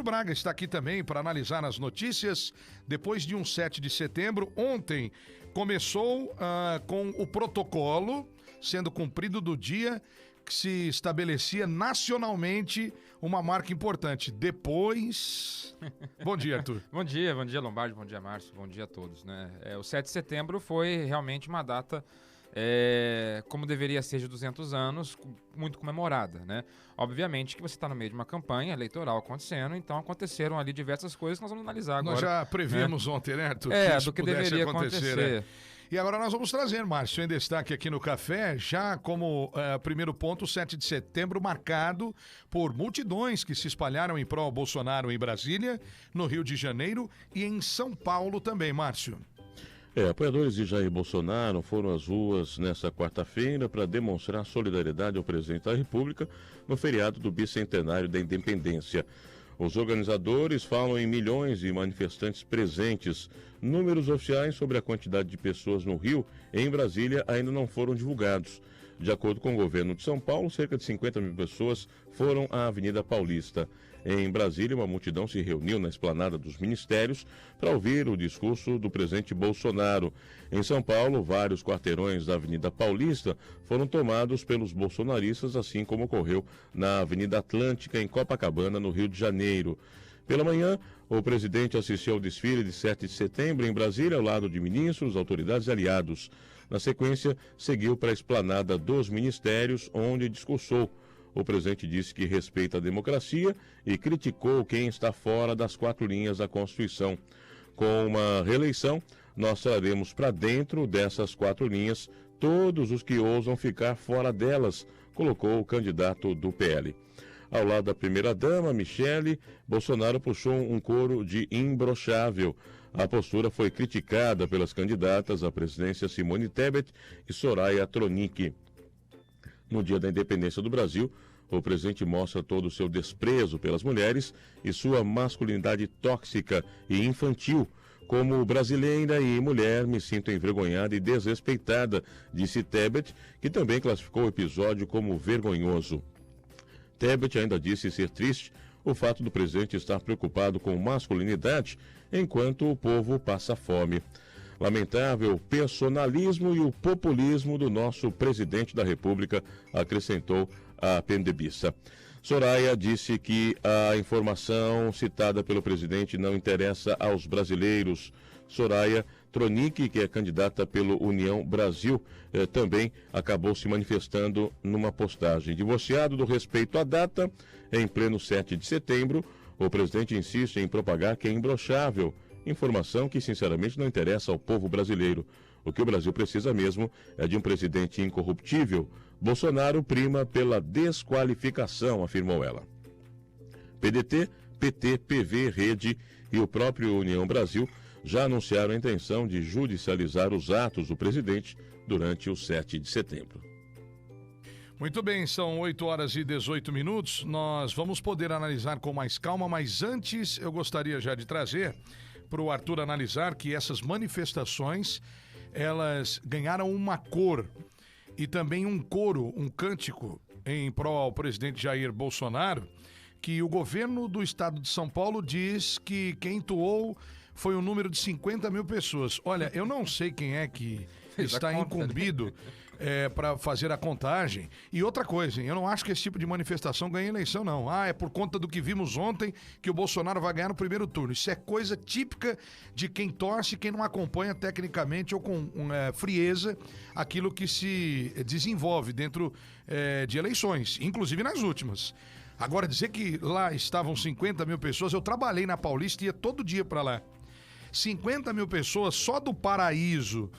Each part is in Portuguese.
Arthur Braga está aqui também para analisar as notícias. Depois de um 7 de setembro, ontem começou com o protocolo sendo cumprido do dia que se estabelecia nacionalmente uma marca importante. Depois... Bom dia, Arthur. Bom dia Lombardi, bom dia Márcio, bom dia a todos, né? O 7 de setembro foi realmente uma data, como deveria ser de 200 anos, muito comemorada, né? Obviamente que você está no meio de uma campanha eleitoral acontecendo, então aconteceram ali diversas coisas que nós vamos analisar agora. Nós já previmos ontem, né, Arthur? Do que deveria acontecer. Né? E agora nós vamos trazer, Márcio, em destaque aqui no Café, já como primeiro ponto, o 7 de setembro, marcado por multidões que se espalharam em prol Bolsonaro em Brasília, no Rio de Janeiro e em São Paulo também, Márcio. Apoiadores de Jair Bolsonaro foram às ruas nesta quarta-feira para demonstrar solidariedade ao presidente da República no feriado do bicentenário da Independência. Os organizadores falam em milhões de manifestantes presentes. Números oficiais sobre a quantidade de pessoas no Rio e em Brasília ainda não foram divulgados. De acordo com o governo de São Paulo, cerca de 50 mil pessoas foram à Avenida Paulista. Em Brasília, uma multidão se reuniu na esplanada dos ministérios para ouvir o discurso do presidente Bolsonaro. Em São Paulo, vários quarteirões da Avenida Paulista foram tomados pelos bolsonaristas, assim como ocorreu na Avenida Atlântica, em Copacabana, no Rio de Janeiro. Pela manhã, o presidente assistiu ao desfile de 7 de setembro em Brasília, ao lado de ministros, autoridades e aliados. Na sequência, seguiu para a esplanada dos ministérios, onde discursou. O presidente disse que respeita a democracia e criticou quem está fora das 4 linhas da Constituição. Com uma reeleição, nós traremos para dentro dessas 4 linhas todos os que ousam ficar fora delas, colocou o candidato do PL. Ao lado da primeira-dama, Michele, Bolsonaro puxou um coro de imbrochável. A postura foi criticada pelas candidatas à presidência Simone Tebet e Soraya Tronic. No dia da independência do Brasil, o presidente mostra todo o seu desprezo pelas mulheres e sua masculinidade tóxica e infantil. Como brasileira e mulher, me sinto envergonhada e desrespeitada, disse Tebet, que também classificou o episódio como vergonhoso. Tebet ainda disse ser triste o fato do presidente estar preocupado com masculinidade enquanto o povo passa fome. Lamentável personalismo e o populismo do nosso presidente da República, acrescentou a PMDBista. Soraya disse que a informação citada pelo presidente não interessa aos brasileiros. Soraya Tronic, que é candidata pelo União Brasil, também acabou se manifestando numa postagem. Divorciado do respeito à data, em pleno 7 de setembro, o presidente insiste em propagar que é imbrochável, informação que sinceramente não interessa ao povo brasileiro. O que o Brasil precisa mesmo é de um presidente incorruptível. Bolsonaro prima pela desqualificação, afirmou ela. PDT, PT, PV, Rede e o próprio União Brasil já anunciaram a intenção de judicializar os atos do presidente durante o 7 de setembro. Muito bem, são 8 horas e 18 minutos. Nós vamos poder analisar com mais calma, mas antes eu gostaria já de trazer para o Arthur analisar que essas manifestações, elas ganharam uma cor e também um coro, um cântico em prol ao presidente Jair Bolsonaro, que o governo do estado de São Paulo diz que quem entoou foi um número de 50 mil pessoas. Olha, eu não sei quem é que está incumbido para fazer a contagem. E outra coisa, hein, eu não acho que esse tipo de manifestação ganhe eleição, não. É por conta do que vimos ontem que o Bolsonaro vai ganhar no primeiro turno. Isso é coisa típica de quem torce, quem não acompanha tecnicamente ou com frieza aquilo que se desenvolve dentro de eleições, inclusive nas últimas. Agora, dizer que lá estavam 50 mil pessoas, eu trabalhei na Paulista e ia todo dia para lá. 50 mil pessoas só do Paraíso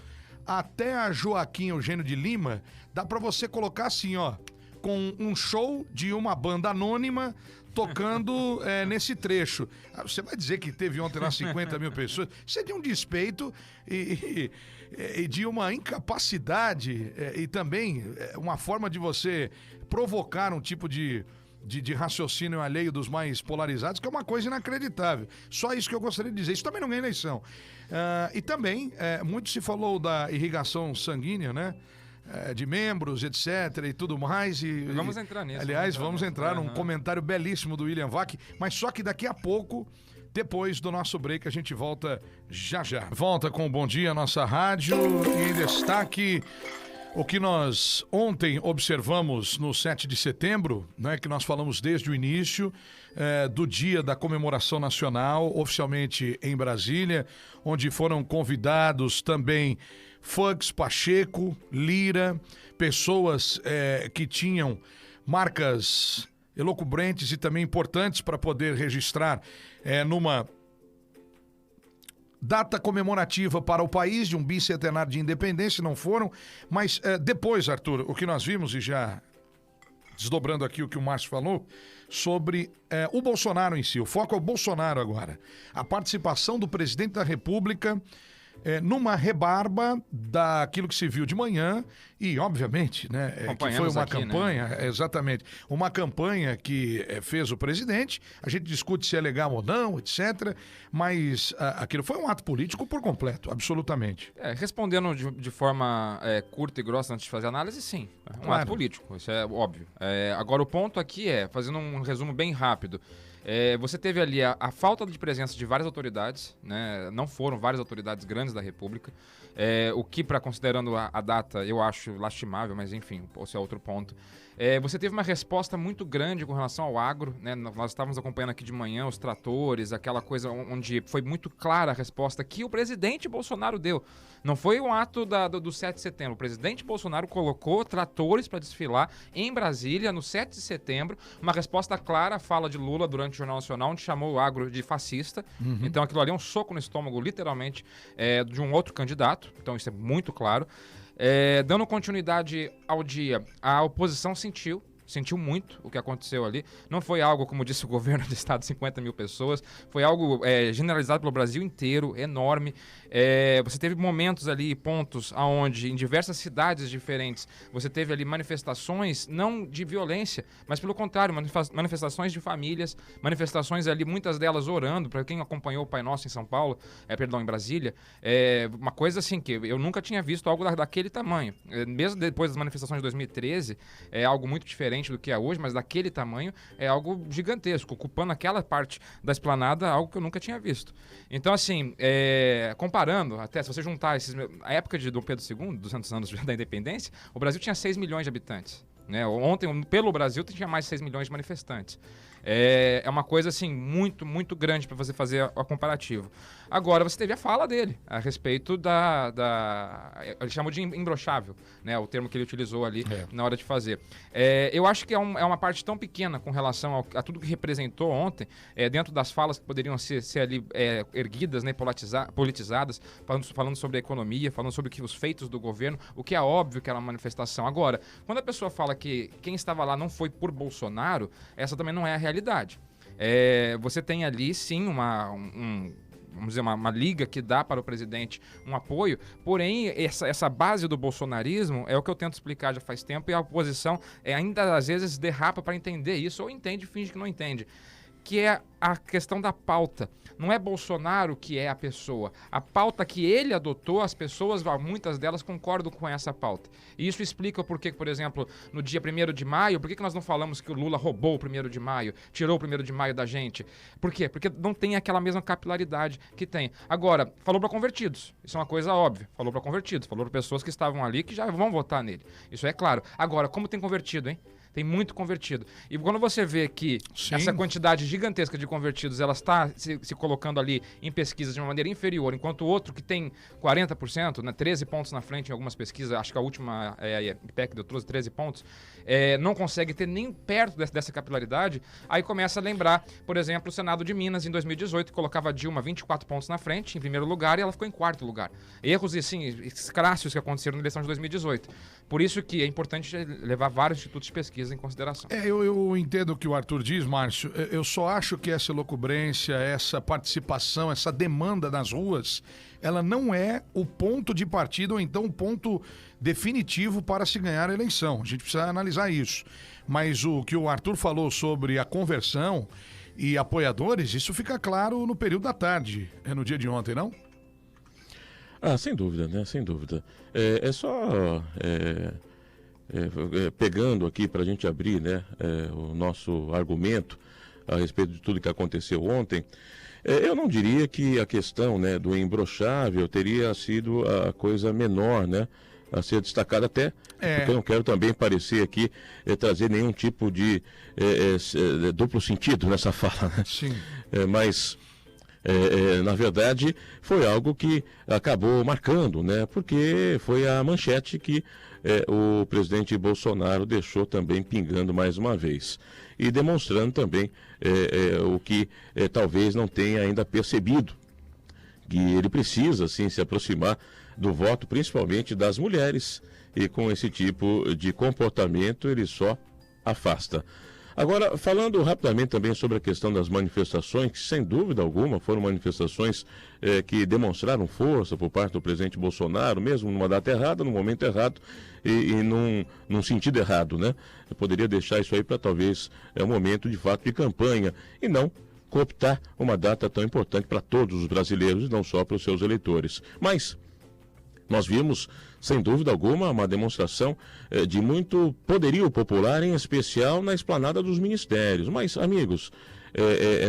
até a Joaquim Eugênio de Lima, dá pra você colocar assim, ó, com um show de uma banda anônima tocando nesse trecho. Você vai dizer que teve ontem lá 50 mil pessoas? Isso é de um despeito e de uma incapacidade e também uma forma de você provocar um tipo de raciocínio alheio dos mais polarizados, que é uma coisa inacreditável. Só isso que eu gostaria de dizer. Isso também não ganha eleição. E também, muito se falou da irrigação sanguínea, né? de membros, etc. e tudo mais. Vamos entrar nisso. Aliás, vamos entrar num comentário belíssimo do William Vac, mas só que daqui a pouco, depois do nosso break, a gente volta já. Volta com o Bom Dia, nossa rádio, e em destaque o que nós ontem observamos no 7 de setembro, né, que nós falamos desde o início, do dia da comemoração nacional, oficialmente em Brasília, onde foram convidados também Fux, Pacheco, Lira, pessoas que tinham marcas elocubrentes e também importantes para poder registrar numa data comemorativa para o país de um bicentenário de independência, não foram, mas depois, Arthur, o que nós vimos, e já desdobrando aqui o que o Márcio falou, sobre o Bolsonaro em si, o foco é o Bolsonaro agora, a participação do presidente da República numa rebarba daquilo que se viu de manhã e, obviamente, né, que foi uma campanha, né? Exatamente, uma campanha que fez o presidente, a gente discute se é legal ou não, etc., mas aquilo foi um ato político por completo, absolutamente. Respondendo de forma curta e grossa antes de fazer análise, sim, ato político, isso é óbvio. Agora o ponto aqui fazendo um resumo bem rápido, você teve ali a falta de presença de várias autoridades, né? Não foram várias autoridades grandes da República, o que, considerando a data, eu acho lastimável, mas enfim, esse é outro ponto. Você teve uma resposta muito grande com relação ao agro, né? Nós estávamos acompanhando aqui de manhã os tratores, aquela coisa onde foi muito clara a resposta que o presidente Bolsonaro deu. Não foi um ato do 7 de setembro. O presidente Bolsonaro colocou tratores para desfilar em Brasília no 7 de setembro. Uma resposta clara à fala de Lula durante o Jornal Nacional, onde chamou o agro de fascista. Então aquilo ali é um soco no estômago, literalmente, de um outro candidato. Então isso é muito claro. Dando continuidade ao dia, a oposição sentiu muito o que aconteceu ali. Não foi algo, como disse o governo do estado, 50 mil pessoas. Foi algo generalizado pelo Brasil inteiro, enorme. Você teve momentos ali, pontos onde, em diversas cidades diferentes, você teve ali manifestações, não de violência, mas pelo contrário, manifestações de famílias, manifestações ali, muitas delas orando, para quem acompanhou o Pai Nosso em São Paulo, em Brasília, uma coisa assim que eu nunca tinha visto algo daquele tamanho. Mesmo depois das manifestações de 2013, é algo muito diferente do que é hoje, mas daquele tamanho é algo gigantesco, ocupando aquela parte da esplanada, algo que eu nunca tinha visto. Então, assim, comparando, até se você juntar a época de Dom Pedro II, 200 anos da independência, o Brasil tinha 6 milhões de habitantes. Né? Ontem, pelo Brasil, tinha mais de 6 milhões de manifestantes. É uma coisa, assim, muito, muito grande para você fazer a comparativo. Agora, você teve a fala dele a respeito ele chamou de imbrochável, né? O termo que ele utilizou ali na hora de fazer. Eu acho que é uma parte tão pequena com relação a tudo que representou ontem, dentro das falas que poderiam ser ali erguidas, né, politizadas, falando sobre a economia, falando sobre os feitos do governo, o que é óbvio que era uma manifestação. Agora, quando a pessoa fala que quem estava lá não foi por Bolsonaro, essa também não é a realidade. Você tem ali, sim, vamos dizer, uma liga que dá para o presidente um apoio, porém, essa base do bolsonarismo é o que eu tento explicar já faz tempo e a oposição ainda às vezes derrapa para entender isso, ou entende e finge que não entende, que é a questão da pauta. Não é Bolsonaro que é a pessoa. A pauta que ele adotou, as pessoas, muitas delas, concordam com essa pauta. E isso explica o porquê, por exemplo, no dia 1º de maio, por que nós não falamos que o Lula roubou o 1º de maio, tirou o 1º de maio da gente? Por quê? Porque não tem aquela mesma capilaridade que tem. Agora, falou para convertidos. Isso é uma coisa óbvia. Falou para convertidos. Falou para pessoas que estavam ali que já vão votar nele. Isso é claro. Agora, como tem convertido, hein? Tem muito convertido. E quando você vê que essa quantidade gigantesca de convertidos, ela está se colocando ali em pesquisas de uma maneira inferior, enquanto o outro que tem 40%, né, 13 pontos na frente em algumas pesquisas, acho que a última IPEC deu 13 pontos, não consegue ter nem perto dessa capilaridade, aí começa a lembrar, por exemplo, o Senado de Minas em 2018, que colocava a Dilma 24 pontos na frente, em primeiro lugar, e ela ficou em quarto lugar. Erros, assim, escrassos que aconteceram na eleição de 2018. Por isso que é importante levar vários institutos de pesquisa em consideração. Eu entendo o que o Arthur diz, Márcio. Eu só acho que essa elocubrência, essa participação, essa demanda nas ruas, ela não é o ponto de partida ou então o ponto definitivo para se ganhar a eleição. A gente precisa analisar isso. Mas o que o Arthur falou sobre a conversão e apoiadores, isso fica claro no período da tarde, no dia de ontem, não? Sem dúvida, né? Sem dúvida. Pegando aqui para a gente abrir, né, o nosso argumento a respeito de tudo que aconteceu ontem, eu não diria que a questão, né, do imbrochável teria sido a coisa menor, né, a ser destacada, até porque eu não quero também parecer aqui trazer nenhum tipo de duplo sentido nessa fala, né? Sim. Mas na verdade foi algo que acabou marcando, né, porque foi a manchete que o presidente Bolsonaro deixou também pingando mais uma vez e demonstrando também o que talvez não tenha ainda percebido, que ele precisa sim se aproximar do voto, principalmente das mulheres, e com esse tipo de comportamento ele só afasta. Agora, falando rapidamente também sobre a questão das manifestações, que sem dúvida alguma foram manifestações que demonstraram força por parte do presidente Bolsonaro, mesmo numa data errada, no momento errado e num sentido errado, né? Eu poderia deixar isso aí para talvez um momento de fato de campanha e não cooptar uma data tão importante para todos os brasileiros e não só para os seus eleitores. Mas nós vimos, sem dúvida alguma, uma demonstração de muito poderio popular, em especial na esplanada dos ministérios. Mas, amigos,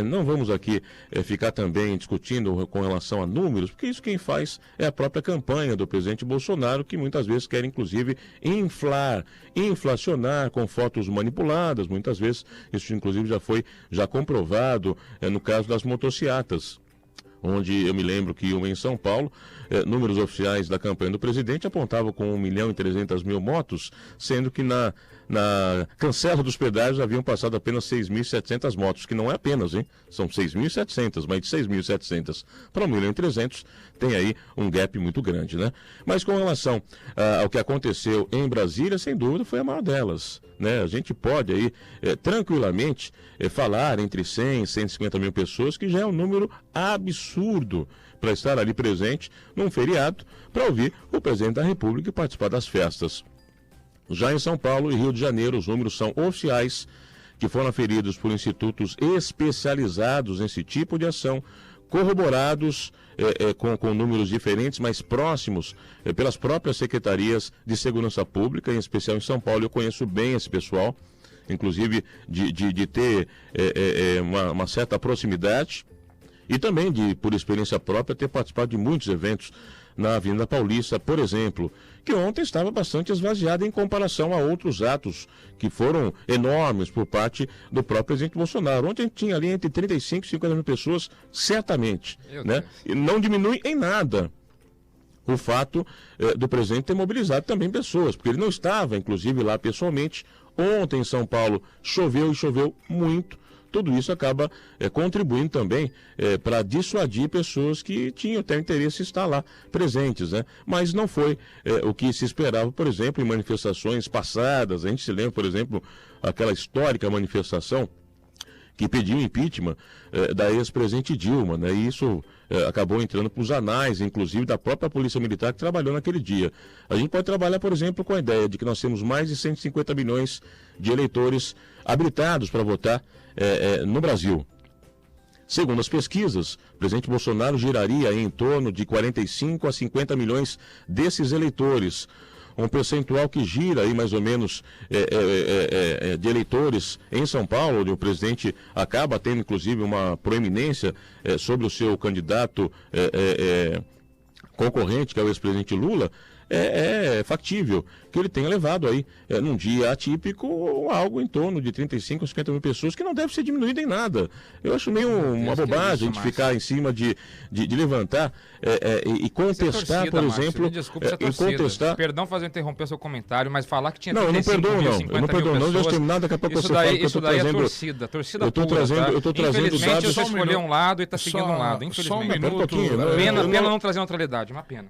não vamos aqui ficar também discutindo com relação a números, porque isso quem faz é a própria campanha do presidente Bolsonaro, que muitas vezes quer, inclusive, inflacionar com fotos manipuladas. Muitas vezes, isso inclusive já comprovado no caso das motocicletas, onde eu me lembro que em São Paulo, números oficiais da campanha do presidente apontavam com 1.300.000 motos, sendo que na cancela dos pedágios haviam passado apenas 6.700 motos, que não é apenas, hein? São 6.700, mas de 6.700 para 1.300.000 tem aí um gap muito grande, né? Mas com relação ao que aconteceu em Brasília, sem dúvida foi a maior delas, né? A gente pode aí tranquilamente falar entre 100 e 150 mil pessoas, que já é um número absurdo para estar ali presente num feriado para ouvir o presidente da República e participar das festas. Já em São Paulo e Rio de Janeiro, os números são oficiais, que foram aferidos por institutos especializados nesse tipo de ação, corroborados com números diferentes, mas próximos pelas próprias secretarias de segurança pública, em especial em São Paulo. Eu conheço bem esse pessoal, inclusive de ter uma certa proximidade e também por experiência própria, ter participado de muitos eventos na Avenida Paulista, por exemplo, que ontem estava bastante esvaziada em comparação a outros atos que foram enormes por parte do próprio presidente Bolsonaro. Ontem a gente tinha ali entre 35 e 50 mil pessoas, certamente, né? E não diminui em nada o fato do presidente ter mobilizado também pessoas, porque ele não estava, inclusive, lá pessoalmente. Ontem em São Paulo choveu e choveu muito. Tudo isso acaba contribuindo também para dissuadir pessoas que tinham até interesse em estar lá presentes, né? Mas não foi o que se esperava, por exemplo, em manifestações passadas. A gente se lembra, por exemplo, aquela histórica manifestação que pediu impeachment da ex-presidente Dilma, né? E isso acabou entrando para os anais, inclusive da própria Polícia Militar que trabalhou naquele dia. A gente pode trabalhar, por exemplo, com a ideia de que nós temos mais de 150 milhões de eleitores habilitados para votar no Brasil. Segundo as pesquisas, o presidente Bolsonaro giraria em torno de 45 a 50 milhões desses eleitores. Um percentual que gira aí mais ou menos de eleitores em São Paulo, onde o presidente acaba tendo inclusive uma proeminência sobre o seu candidato concorrente, que é o ex-presidente Lula. É factível que ele tenha levado aí, num dia atípico, algo em torno de 35 a 50 mil pessoas, que não deve ser diminuído em nada. Eu acho meio uma bobagem de ficar em cima de levantar e contestar, por exemplo, e contestar... Perdão fazer interromper o seu comentário, mas falar que tinha 35 mil, 50 mil pessoas... Não, terminar, daqui a pouco você fala que eu estou trazendo... A torcida pura, eu estou trazendo dados... Infelizmente, você escolheu um lado e está seguindo um lado, infelizmente. Pena não trazer neutralidade, uma pena.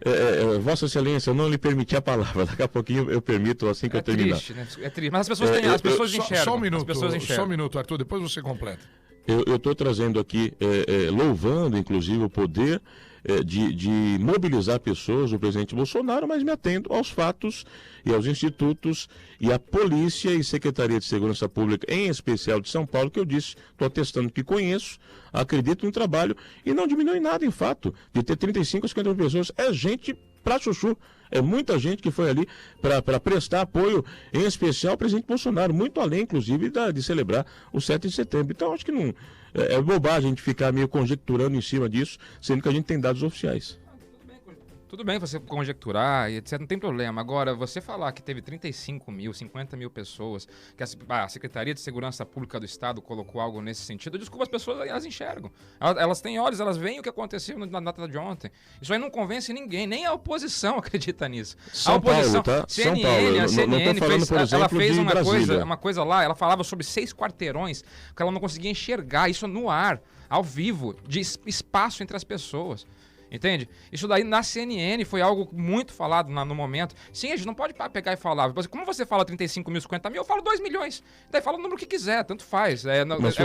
Vossa Excelência, eu não lhe permiti a palavra, daqui a pouquinho eu permito assim que eu terminar. Triste, né? É triste, mas as pessoas enxergam. Só um minuto, Arthur, depois você completa. Eu estou trazendo aqui, louvando inclusive o poder de mobilizar pessoas, o presidente Bolsonaro, mas me atendo aos fatos e aos institutos e à Polícia e Secretaria de Segurança Pública, em especial de São Paulo, que eu disse, estou atestando que conheço, acredito no trabalho e não diminui nada em fato de ter 35 a 50 mil pessoas. É gente pra chuchu. É muita gente que foi ali para prestar apoio, em especial ao presidente Bolsonaro, muito além, inclusive, de celebrar o 7 de setembro. Então, acho que não é bobagem a gente ficar meio conjecturando em cima disso, sendo que a gente tem dados oficiais. Tudo bem você conjecturar e etc, não tem problema. Agora, você falar que teve 35 mil, 50 mil pessoas, que a Secretaria de Segurança Pública do Estado colocou algo nesse sentido, desculpa, as pessoas elas enxergam. Elas têm olhos, elas veem o que aconteceu na data de ontem. Isso aí não convence ninguém, nem a oposição acredita nisso. São a oposição, Paulo, tá? CNN, São Paulo. A CNN não falando, fez, por exemplo, ela fez de uma coisa lá, ela falava sobre 6 quarteirões que ela não conseguia enxergar, isso no ar, ao vivo, de espaço entre as pessoas. Entende? Isso daí na CNN foi algo muito falado no momento. Sim, a gente não pode pegar e falar. Como você fala 35 mil, 50 mil, eu falo 2 milhões. Daí fala o número que quiser, tanto faz. Mas se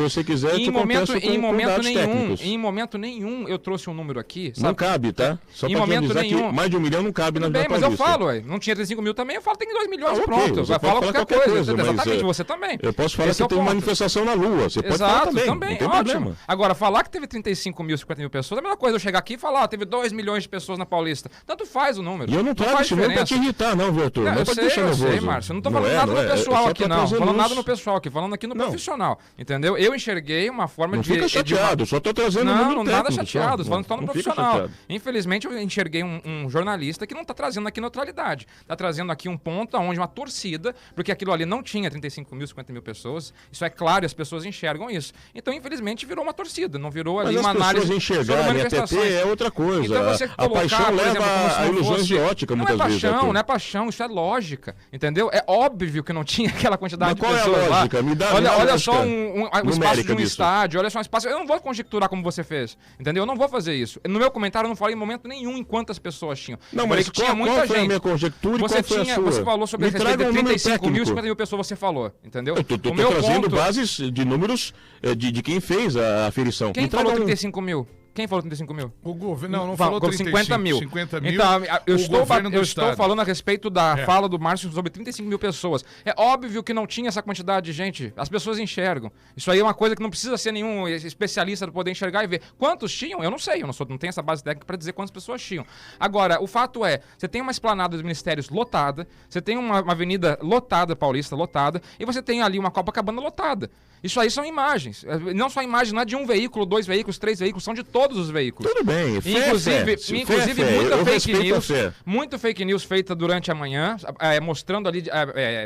você quiser, eu te contesto com dados técnicos. Em momento nenhum eu trouxe um número aqui. Sabe? Não cabe, tá? Só pra avisar que mais de 1 milhão não cabe na Bem, mas eu falo, não tinha 35 mil também, eu falo tem 2 milhões, pronto. Vai falar qualquer coisa. Exatamente, você também. Eu posso falar que tem manifestação na Lua. Você pode falar também. Não tem problema. Agora, falar que teve 35 mil, 50 mil pessoas, é a mesma coisa eu chegar aqui e falar, teve 2 milhões de pessoas na Paulista. Tanto faz o número. E eu não trago esse número pra te irritar, não, viu, Arthur? Eu sei, Márcio. Eu não tô falando nada no pessoal aqui, não. Falando nada no pessoal aqui, falando aqui no profissional. Entendeu? Eu enxerguei uma forma de... Não fica chateado, só tô trazendo o número técnico. Não, nada chateado, falando só no profissional. Infelizmente, eu enxerguei um jornalista que não tá trazendo aqui neutralidade. Tá trazendo aqui um ponto onde uma torcida, porque aquilo ali não tinha 35 mil, 50 mil pessoas. Isso é claro e as pessoas enxergam isso. Então, infelizmente, virou uma torcida. Não virou ali uma análise sobre manifestações. É outra coisa. Então, você a paixão leva a ilusões de ótica muitas vezes. Não é paixão, isso é lógica, entendeu? É óbvio que não tinha aquela quantidade de pessoas lá. Qual é a lógica? Me dá olha só o espaço de um estádio, olha só um espaço. Eu não vou conjecturar como você fez, entendeu? Eu não vou fazer isso. No meu comentário eu não falei em momento nenhum em quantas pessoas tinham. Não, mas tinha muita gente. Foi a minha conjectura e qual foi a sua? Você falou sobre a respeito de 35 mil, 50 mil pessoas, você falou, entendeu? Eu tô trazendo bases de números de quem fez a aferição. Quem falou 35 mil? Quem falou 35 mil? O governo não falou 35, 50 mil. 50 mil. Então, eu estou falando a respeito da fala do Márcio sobre 35 mil pessoas. É óbvio que não tinha essa quantidade de gente. As pessoas enxergam. Isso aí é uma coisa que não precisa ser nenhum especialista para poder enxergar e ver. Quantos tinham? Eu não sei. Eu não tenho essa base técnica para dizer quantas pessoas tinham. Agora, o fato é, você tem uma esplanada dos ministérios lotada, você tem uma avenida lotada, Paulista lotada, e você tem ali uma Copacabana lotada. Isso aí são imagens. Não só imagens, não é de um veículo, 2 veículos, 3 veículos, são de todos os veículos. Tudo bem, inclusive muita fake news feita durante a manhã, mostrando ali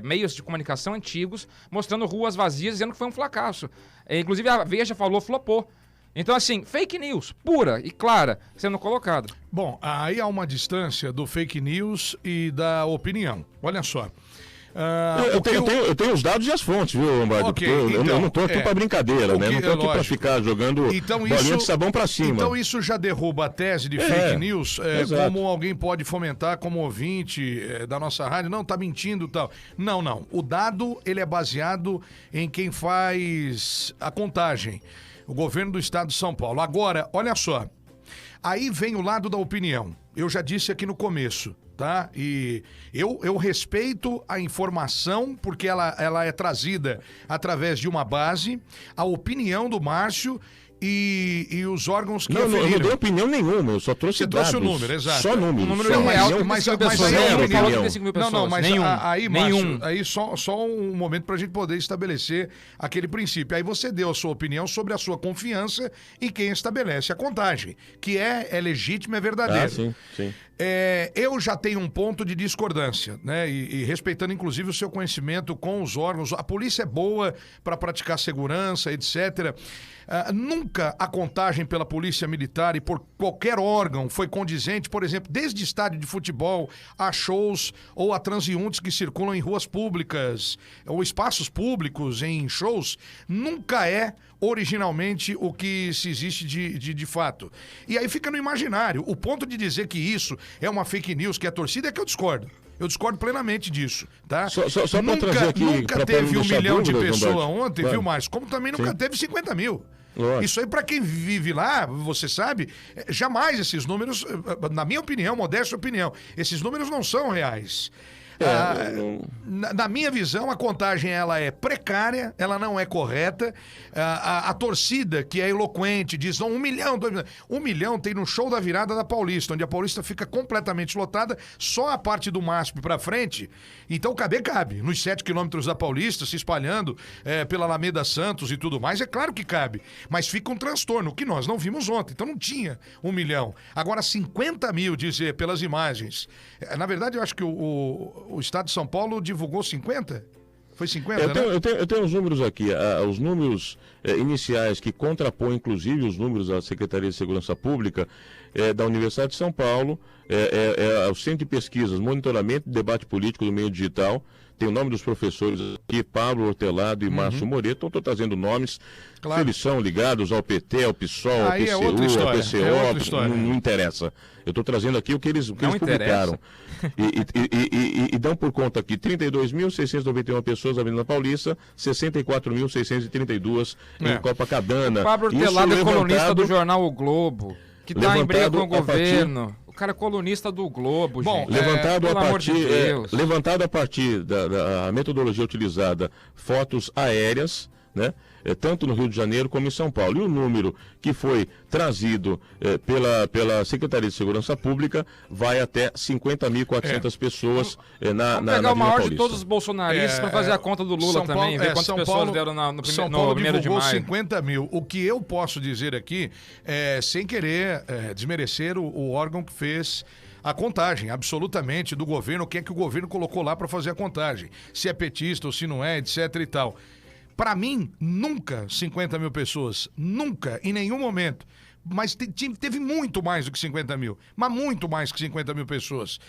meios de comunicação antigos, mostrando ruas vazias, dizendo que foi um fracasso. Inclusive a Veja falou, flopou. Então, assim, fake news pura e clara sendo colocada. Bom, aí há uma distância do fake news e da opinião. Olha só. Eu tenho os dados e as fontes, viu, Lombardi? Okay, eu não estou aqui para brincadeira, né? Não estou aqui para ficar jogando bolinha de sabão para cima. Então isso já derruba a tese de fake news, como alguém pode fomentar como ouvinte da nossa rádio. Não, tá mentindo e tal. Não. O dado, ele é baseado em quem faz a contagem. O governo do estado de São Paulo. Agora, olha só. Aí vem o lado da opinião. Eu já disse aqui no começo. Tá? E eu respeito a informação, porque ela é trazida através de uma base, a opinião do Márcio e os órgãos que aferiram. Eu não dei opinião nenhuma, eu só trouxe dados. Você trouxe o número, exato. Só número. O número real, mas aí aí só um momento pra gente poder estabelecer aquele princípio. Aí você deu a sua opinião sobre a sua confiança em quem estabelece a contagem, que é legítima, é verdadeira. Sim. Eu já tenho um ponto de discordância, né? E respeitando inclusive o seu conhecimento com os órgãos. A polícia é boa para praticar segurança, etc. Nunca a contagem pela polícia militar e por qualquer órgão foi condizente, por exemplo, desde estádio de futebol a shows ou a transeuntes que circulam em ruas públicas ou espaços públicos em shows, nunca é originalmente o que se existe de fato. E aí fica no imaginário. O ponto de dizer que isso é uma fake news, que é torcida, é que eu discordo. Eu discordo plenamente disso, tá? Só pra trazer aqui, nunca teve 1 milhão de pessoas ontem, claro. Viu, Márcio? Como também nunca teve 50 mil. Lógico. Isso aí, para quem vive lá, você sabe, jamais esses números, na minha opinião, modesta opinião, esses números não são reais. Na minha visão, a contagem ela é precária, ela não é correta. A torcida, que é eloquente, diz não, 1 milhão, 2 milhões. 1 milhão tem no show da virada da Paulista, onde a Paulista fica completamente lotada, só a parte do MASP pra frente. Então, cabe. Nos 7 quilômetros da Paulista, se espalhando pela Alameda Santos e tudo mais, é claro que cabe. Mas fica um transtorno, que nós não vimos ontem. Então não tinha 1 milhão. Agora, 50 mil, dizer, pelas imagens. Na verdade, eu acho que o Estado de São Paulo divulgou 50? Foi 50, né? Eu tenho os números aqui, os números iniciais que contrapõem, inclusive, os números da Secretaria de Segurança Pública da Universidade de São Paulo, o Centro de Pesquisas, Monitoramento e Debate Político do Meio Digital. Tem o nome dos professores aqui, Pablo Hortelado e Márcio Moreto. Então, estou trazendo nomes que eles são ligados ao PT, ao PSOL, ao PCU, ao PCO, não interessa. Eu estou trazendo aqui o que eles publicaram. E dão por conta aqui 32.691 pessoas na Avenida Paulista, 64.632 em Copacabana. O Pablo Hortelado é colunista do jornal O Globo, que está em briga com o governo. O cara é colunista do Globo, bom, gente. Levantado a partir da metodologia utilizada, fotos aéreas, né? Tanto no Rio de Janeiro como em São Paulo. E o número que foi trazido pela Secretaria de Segurança Pública vai até 50.400 pessoas na Vamos pegar o maior Paulista. de todos os bolsonaristas para fazer a conta do Lula também, ver quantas pessoas deram no primeiro de maio. 50 mil. O que eu posso dizer aqui, sem querer desmerecer o órgão que fez a contagem, absolutamente, do governo, o que é que o governo colocou lá para fazer a contagem. Se é petista ou se não é, etc e tal. Para mim, nunca 50 mil pessoas, nunca, em nenhum momento. Mas teve muito mais do que 50 mil, mas muito mais que 50 mil pessoas.